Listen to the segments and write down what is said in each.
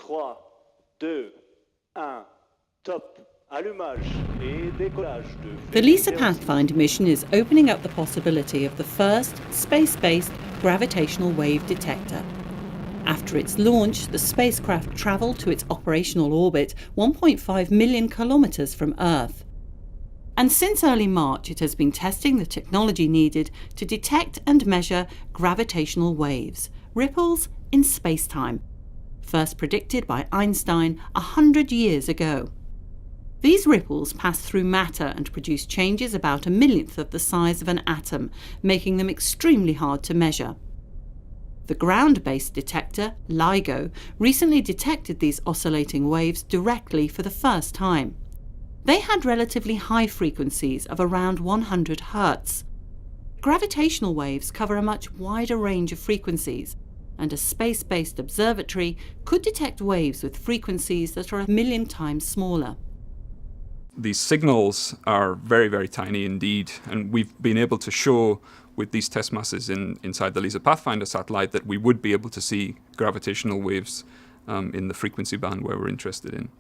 3, 2, 1, top. Allumage et décollage de... The LISA Pathfinder mission is opening up the possibility of the first space-based gravitational wave detector. After its launch, the spacecraft travelled to its operational orbit 1.5 million kilometres from Earth. And since early March, it has been testing the technology needed to detect and measure gravitational waves, ripples in space-time, first predicted by Einstein 100 years ago. These ripples pass through matter and produce changes about a millionth of the size of an atom, making them extremely hard to measure. The ground-based detector, LIGO, recently detected these oscillating waves directly for the first time. They had relatively high frequencies of around 100 Hz. Gravitational waves cover a much wider range of frequencies, and a space-based observatory could detect waves with frequencies that are 1 million times smaller. These signals are very, very tiny indeed, and we've been able to show with these test masses inside the LISA Pathfinder satellite that we would be able to see gravitational waves in the frequency band where we're interested in.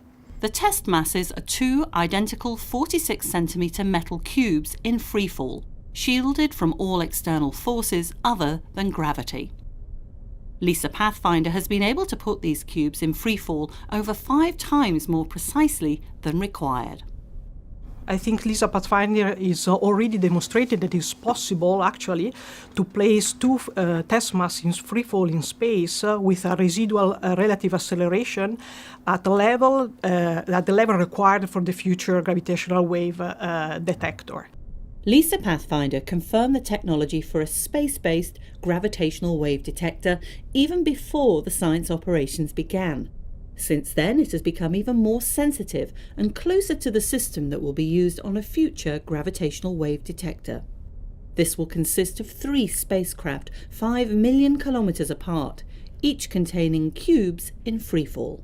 The test masses are two identical 46-centimetre metal cubes in freefall, shielded from all external forces other than gravity. LISA Pathfinder has been able to put these cubes in freefall over 5 times more precisely than required. I think LISA Pathfinder is already demonstrated that it's possible, actually, to place two test masses in freefall in space with a residual relative acceleration at the level required for the future gravitational wave detector. LISA Pathfinder confirmed the technology for a space-based gravitational wave detector even before the science operations began. Since then, it has become even more sensitive and closer to the system that will be used on a future gravitational wave detector. This will consist of 3 spacecraft 5 million kilometres apart, each containing cubes in freefall.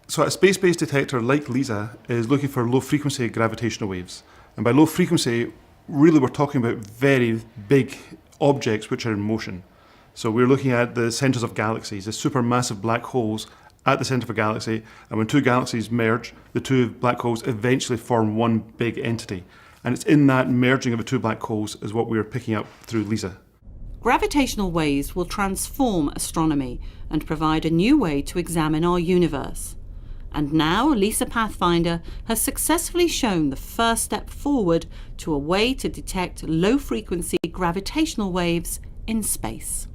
So a space-based detector like LISA is looking for low-frequency gravitational waves. And by low frequency, really we're talking about very big objects which are in motion. So we're looking at the centres of galaxies, the supermassive black holes at the centre of a galaxy, and when 2 galaxies merge, the 2 black holes eventually form one big entity. And it's in that merging of the 2 black holes is what we're picking up through LISA. Gravitational waves will transform astronomy and provide a new way to examine our universe. And now LISA Pathfinder has successfully shown the first step forward to a way to detect low-frequency gravitational waves in space.